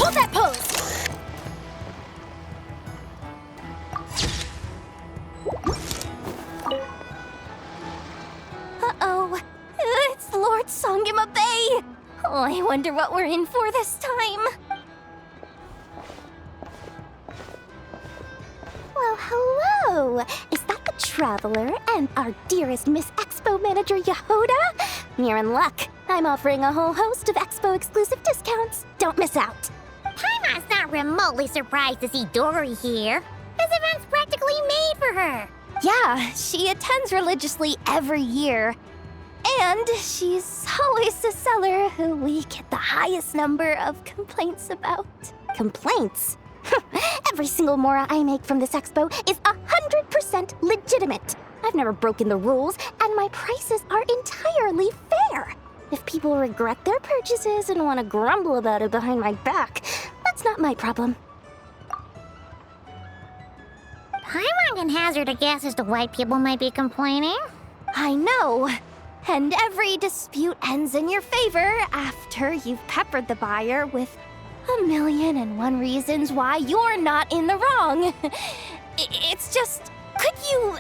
Hold that pose! Uh-oh. It's Lord Songima Bay! Oh, I wonder what we're in for this time. Well, hello! Is that the Traveler and our dearest Miss Expo Manager Yehoda? You're in luck. I'm offering a whole host of Expo-exclusive discounts. Don't miss out. Paimon's not remotely surprised to see Dory here. This event's practically made for her. Yeah, she attends religiously every year. And she's always the seller who we get the highest number of complaints about. Complaints? Every single mora I make from this expo is 100% legitimate. I've never broken the rules, and my prices are entirely fair. If people regret their purchases and want to grumble about it behind my back, that's not my problem. Paimon can hazard a guess as to why people might be complaining. I know. And every dispute ends in your favor after you've peppered the buyer with 1,000,001 reasons why you're not in the wrong. It's just, could you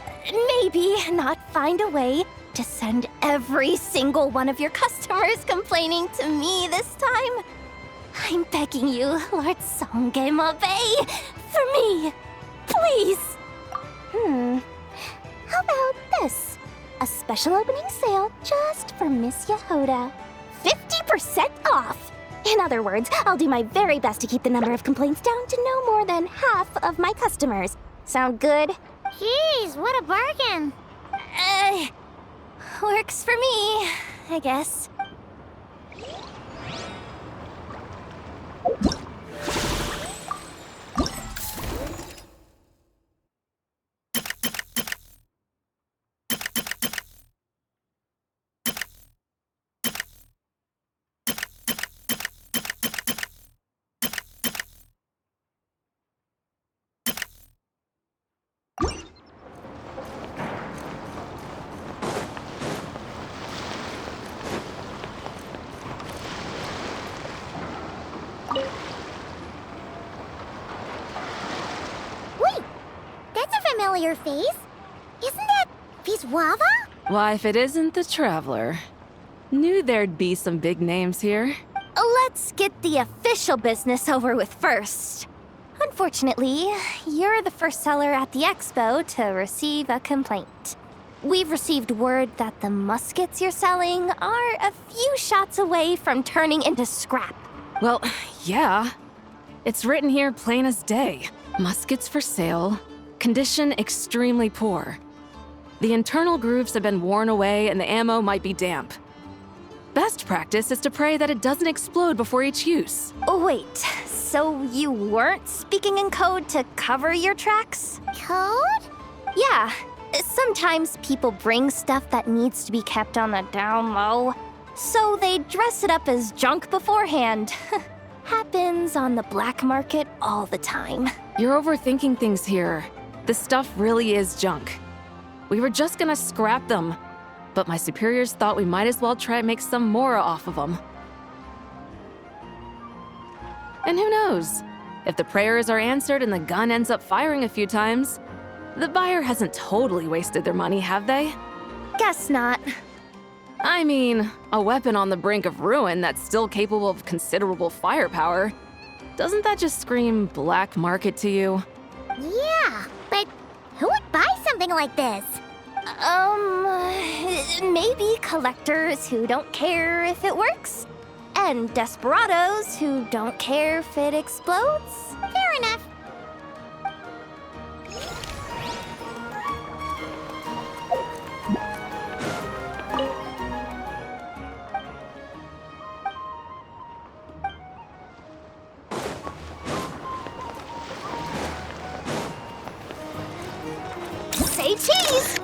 maybe not find a way to send every single one of your customers complaining to me this time? I'm begging you, Lord Songema Bay, for me, please. How about this? A special opening sale just for Miss Yehoda. 50% off! In other words, I'll do my very best to keep the number of complaints down to no more than half of my customers. Sound good? Jeez, what a bargain. Works for me, I guess. Wait, that's a familiar face. Isn't that Viswava? Why, if it isn't the Traveler. Knew there'd be some big names here. Let's get the official business over with first. Unfortunately, you're the first seller at the expo to receive a complaint. We've received word that the muskets you're selling are a few shots away from turning into scrap. Well, yeah. It's written here plain as day. Muskets for sale. Condition extremely poor. The internal grooves have been worn away and the ammo might be damp. Best practice is to pray that it doesn't explode before each use. Oh, wait, so you weren't speaking in code to cover your tracks? Code? Yeah, sometimes people bring stuff that needs to be kept on the down low, so they dress it up as junk beforehand. Happens on the black market all the time. You're overthinking things here. This stuff really is junk. We were just gonna scrap them, but my superiors thought we might as well try and make some more off of them. And who knows? If the prayers are answered and the gun ends up firing a few times, the buyer hasn't totally wasted their money, have they? Guess not. I mean, a weapon on the brink of ruin that's still capable of considerable firepower. Doesn't that just scream black market to you? Yeah, but who would buy something like this? Maybe collectors who don't care if it works, and desperados who don't care if it explodes. Fair enough. Say cheese!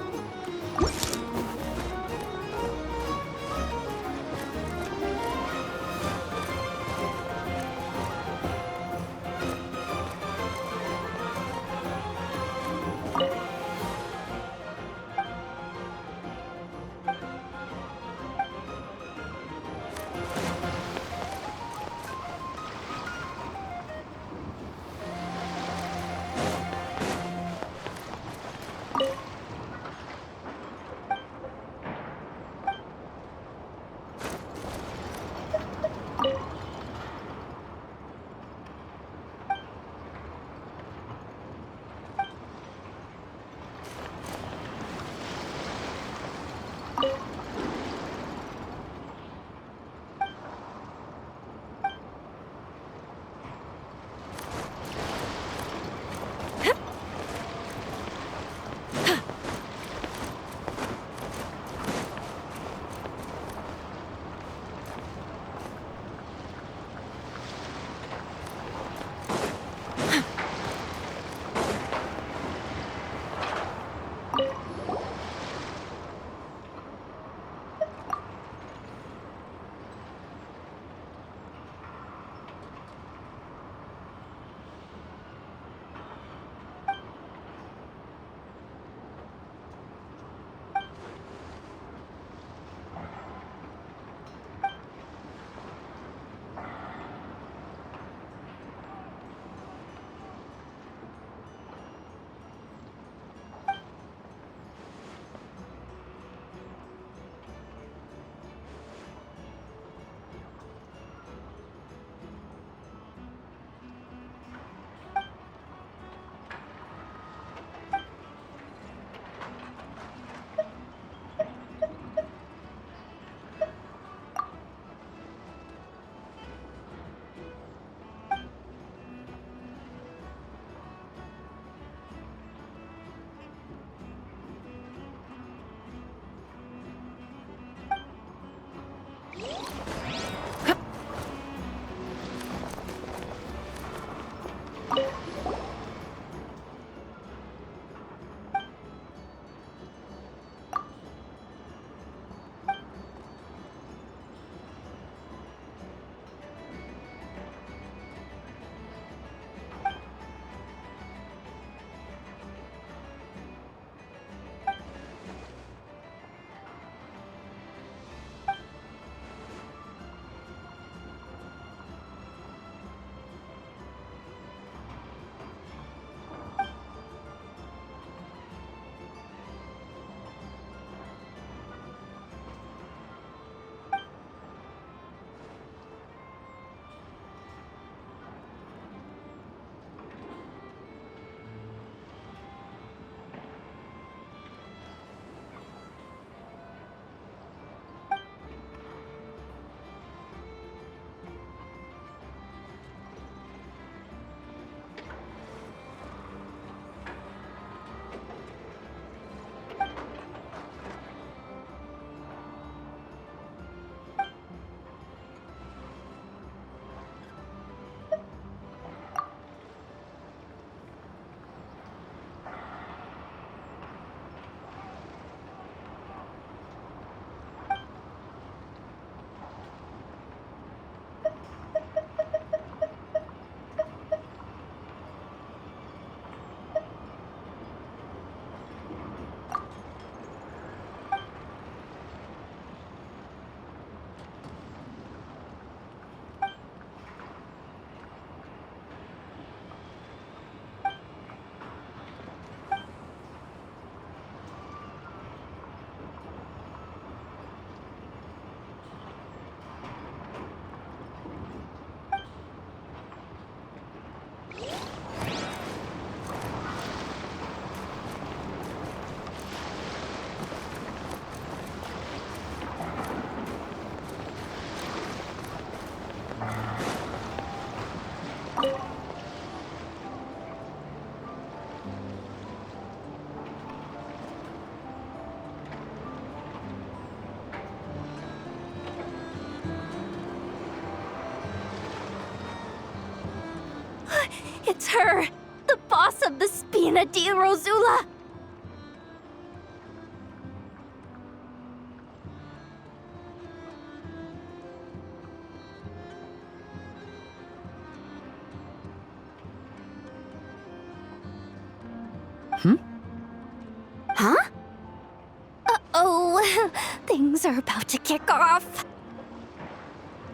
It's her, the boss of the Spina di Rosula. Huh? Uh-oh, things are about to kick off.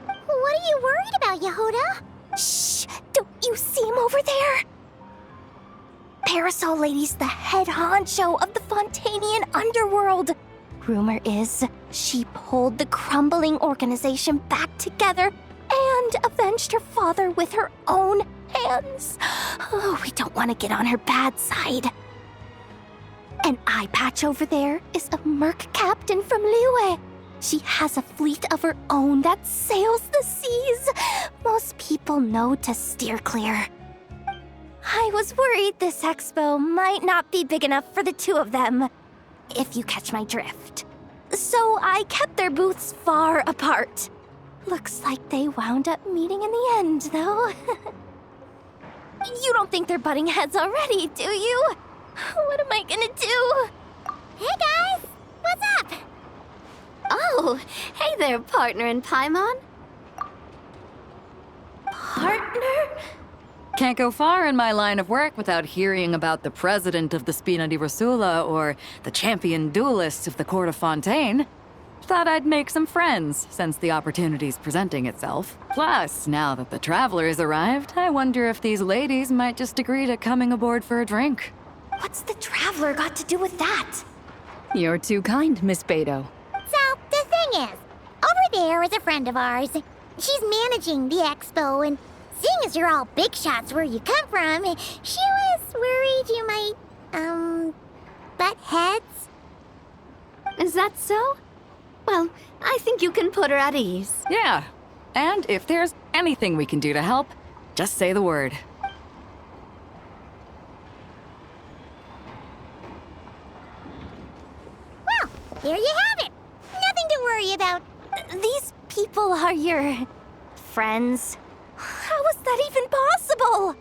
What are you worried about, Yehuda? Shh! Don't you see him over there? Parasol Lady's the head honcho of the Fontanian underworld. Rumor is she pulled the crumbling organization back together and avenged her father with her own hands. Oh, we don't want to get on her bad side. An eye patch over there is a merc captain from Liyue. She has a fleet of her own that sails the seas. Most people know to steer clear. I was worried this expo might not be big enough for the two of them, if you catch my drift. So I kept their booths far apart. Looks like they wound up meeting in the end, though. You don't think they're butting heads already, do you? What am I gonna do? Hey guys, what's up? Oh, hey there, partner in Paimon. Partner? Can't go far in my line of work without hearing about the president of the Spina di Rosula or the champion duelist of the court of Fontaine. Thought I'd make some friends since the opportunity's presenting itself. Plus, now that the travelers arrived, I wonder if these ladies might just agree to coming aboard for a drink. What's the Traveler got to do with that? You're too kind, Miss Beto. So, the thing is, over there is a friend of ours. She's managing the expo, and seeing as you're all big shots where you come from, she was worried you might, butt heads. Is that so? Well, I think you can put her at ease. Yeah, and if there's anything we can do to help, just say the word. Well, there you have it. Nothing to worry about. These people are your friends. How is that even possible?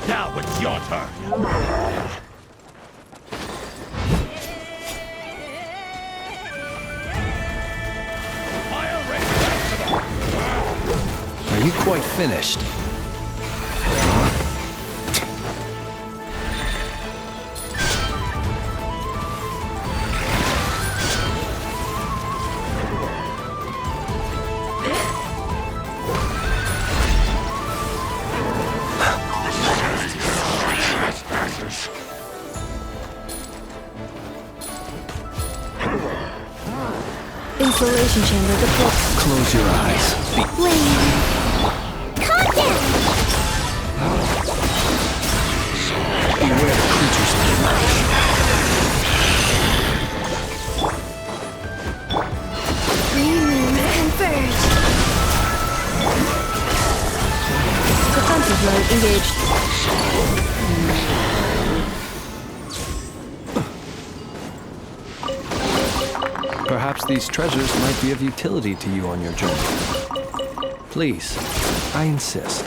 Now it's your turn. Fire rate maximum. Are you quite finished? Insulation chamber deployed. Close your eyes. Calm down. Beware the creatures of the night. Three moons converge. Defensive mode engaged. Perhaps these treasures might be of utility to you on your journey. Please, I insist.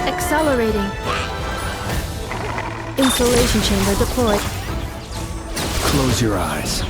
Accelerating. Insulation chamber deployed. Close your eyes.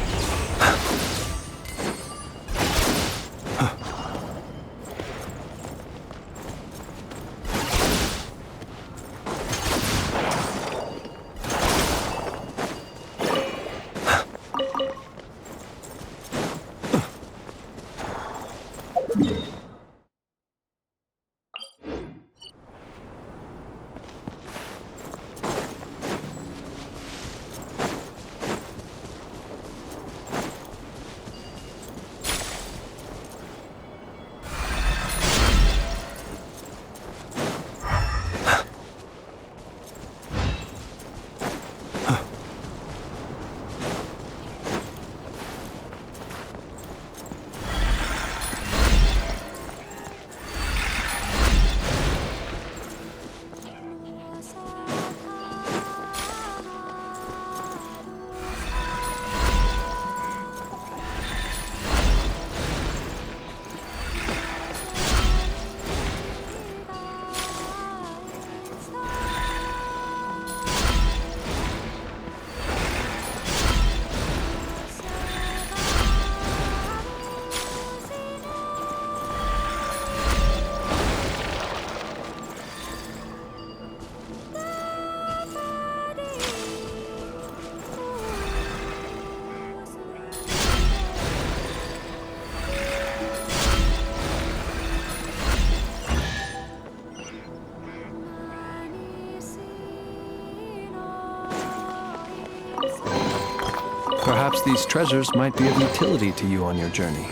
Perhaps these treasures might be of utility to you on your journey.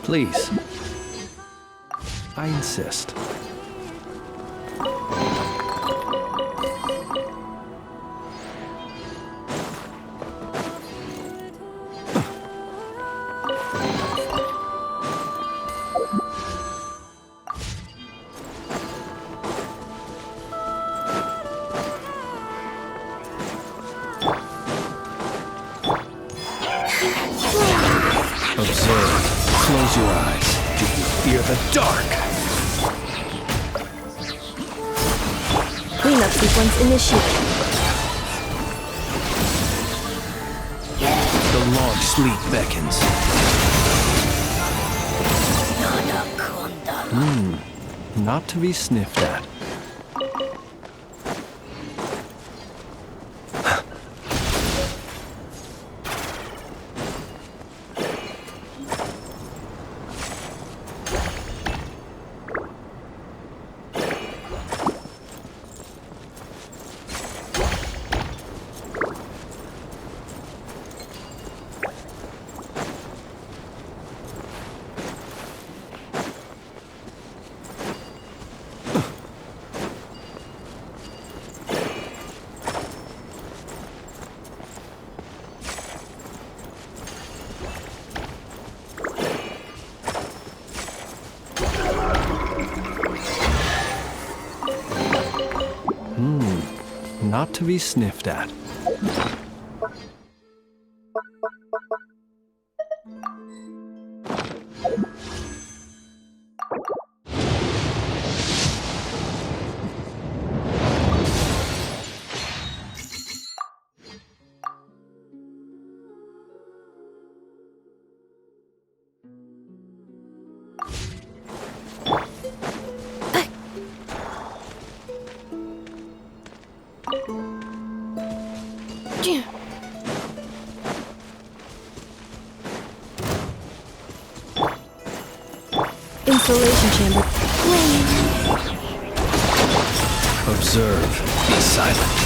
Please, I insist. Observe. Close your eyes. Do you fear the dark? Cleanup sequence initiated. The long sleep beckons. Not to be sniffed at. Not to be sniffed at. Installation chamber. Observe. Be silent.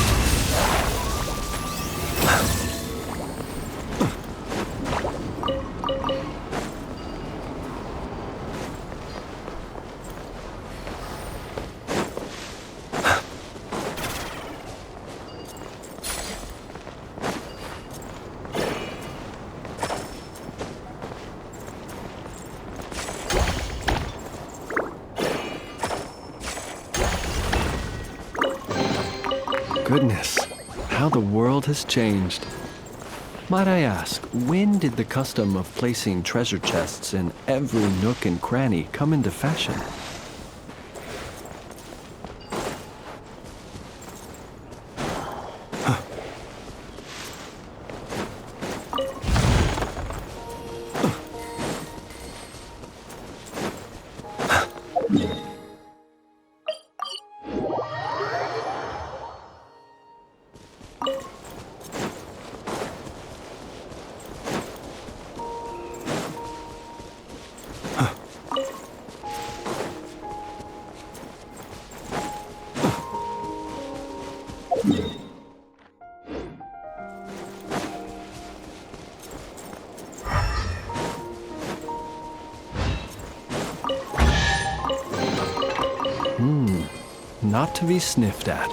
Goodness, how the world has changed. Might I ask, when did the custom of placing treasure chests in every nook and cranny come into fashion? Not to be sniffed at.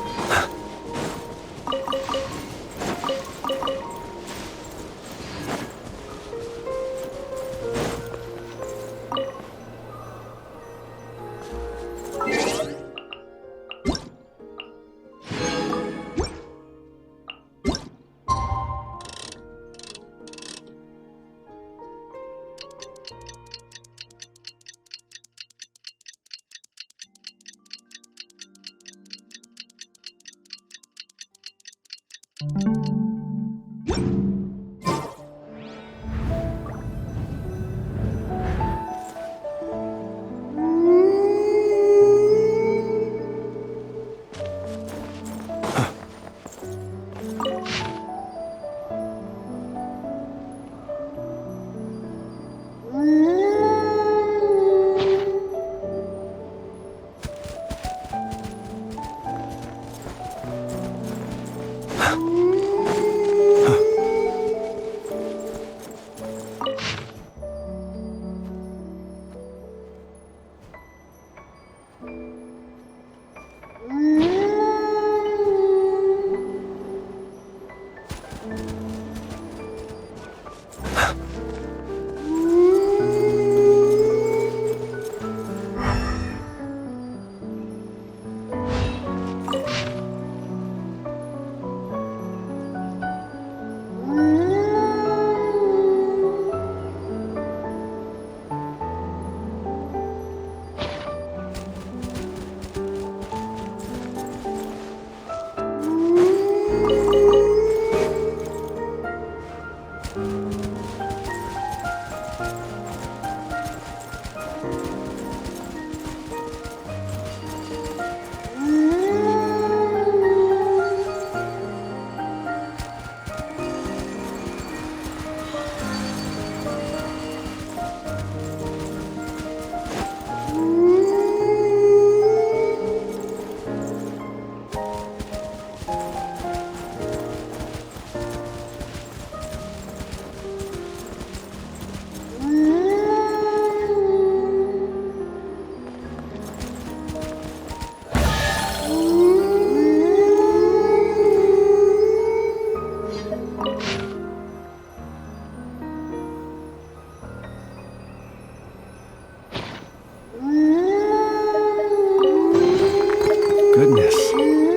Goodness,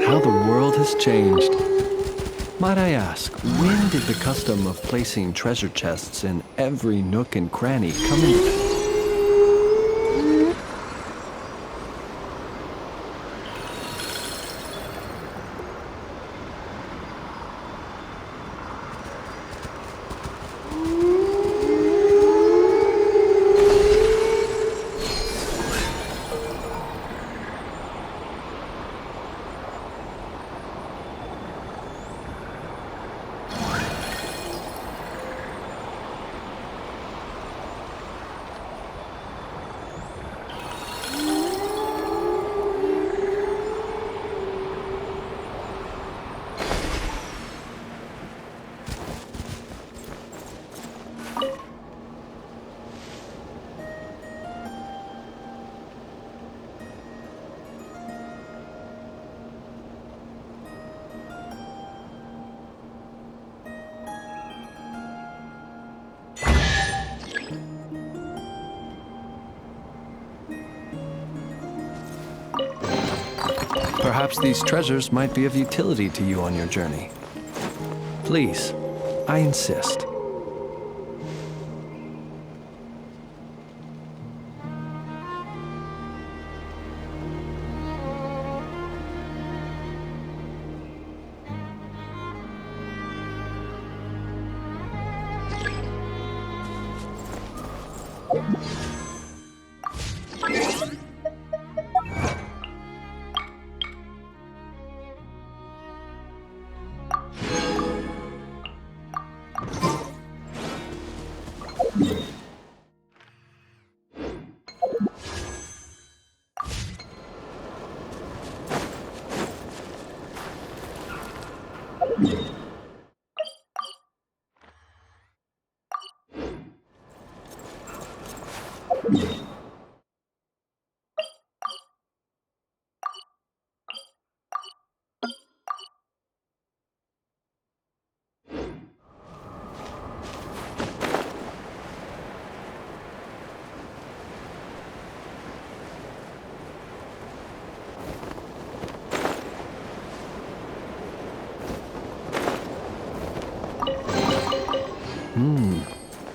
how the world has changed. Might I ask, when did the custom of placing treasure chests in every nook and cranny come into... Perhaps these treasures might be of utility to you on your journey. Please, I insist.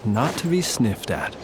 Not to be sniffed at.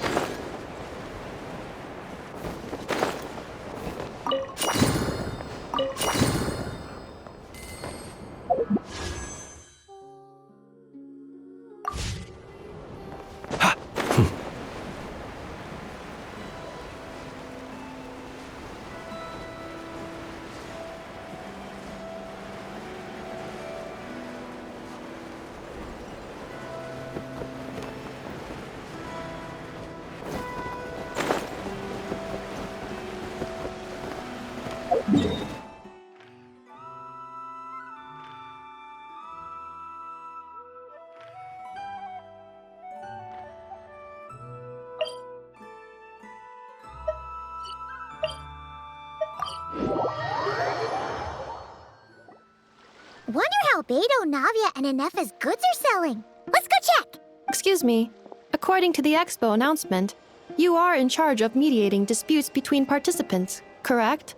Wonder how Beto, Navia, and Inef's goods are selling. Let's go check! Excuse me. According to the expo announcement, you are in charge of mediating disputes between participants, correct?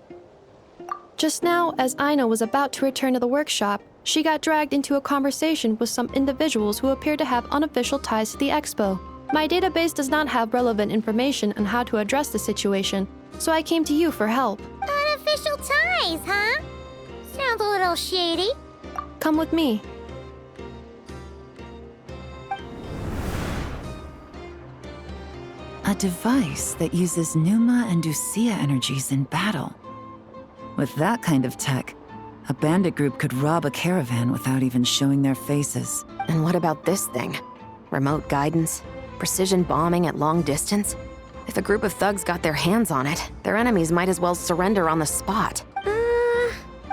Just now, as Aino was about to return to the workshop, she got dragged into a conversation with some individuals who appear to have unofficial ties to the expo. My database does not have relevant information on how to address the situation, so I came to you for help. Unofficial ties, huh? Sounds a little shady. Come with me. A device that uses Numa and Ducia energies in battle. With that kind of tech, a bandit group could rob a caravan without even showing their faces. And what about this thing? Remote guidance? Precision bombing at long distance? If a group of thugs got their hands on it, their enemies might as well surrender on the spot.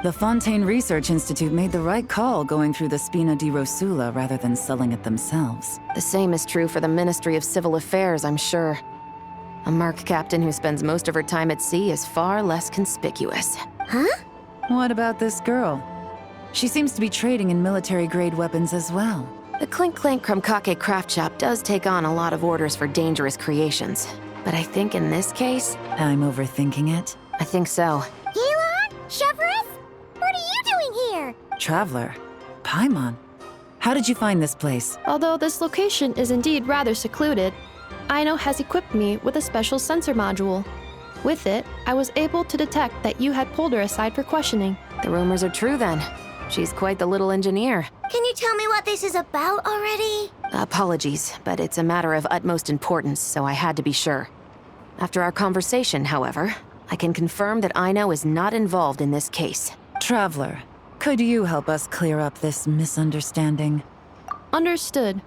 The Fontaine Research Institute made the right call going through the Spina di Rosula rather than selling it themselves. The same is true for the Ministry of Civil Affairs, I'm sure. A merc captain who spends most of her time at sea is far less conspicuous. Huh? What about this girl? She seems to be trading in military-grade weapons as well. The Clink Clank Krumkake craft shop does take on a lot of orders for dangerous creations. But I think in this case... I'm overthinking it. I think so. Gaylon? Chevron? What are you doing here? Traveler. Paimon. How did you find this place? Although this location is indeed rather secluded, Aino has equipped me with a special sensor module. With it, I was able to detect that you had pulled her aside for questioning. The rumors are true then. She's quite the little engineer. Can you tell me what this is about already? Apologies, but it's a matter of utmost importance, so I had to be sure. After our conversation, however, I can confirm that Aino is not involved in this case. Traveler, could you help us clear up this misunderstanding? Understood.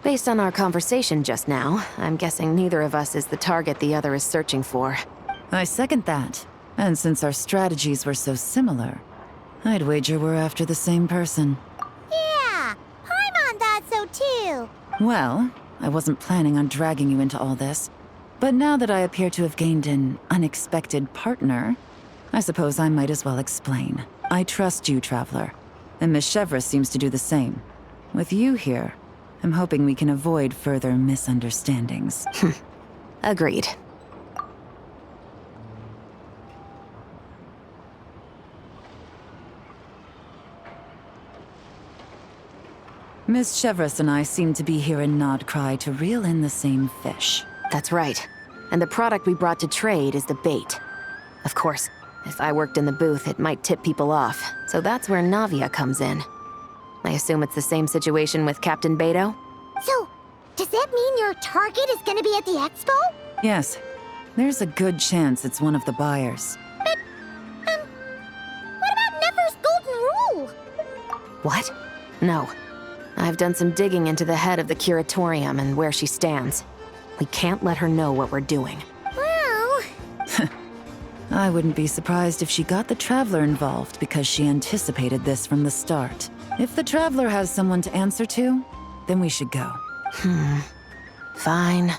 Based on our conversation just now, I'm guessing neither of us is the target the other is searching for. I second that. And since our strategies were so similar, I'd wager we're after the same person. Yeah, Paimon thought so too. Well, I wasn't planning on dragging you into all this, but now that I appear to have gained an unexpected partner, I suppose I might as well explain. I trust you, Traveler, and Miss Chevra seems to do the same. With you here, I'm hoping we can avoid further misunderstandings. Agreed. Miss Chevrolet and I seem to be here in Nodcry to reel in the same fish. That's right. And the product we brought to trade is the bait. Of course, if I worked in the booth, it might tip people off. So that's where Navia comes in. I assume it's the same situation with Captain Beto? So, does that mean your target is gonna be at the expo? Yes, there's a good chance it's one of the buyers. What about Nefer's golden rule? What? No. I've done some digging into the head of the curatorium and where she stands. We can't let her know what we're doing. Well, I wouldn't be surprised if she got the Traveler involved because she anticipated this from the start. If the Traveler has someone to answer to, then we should go. Fine.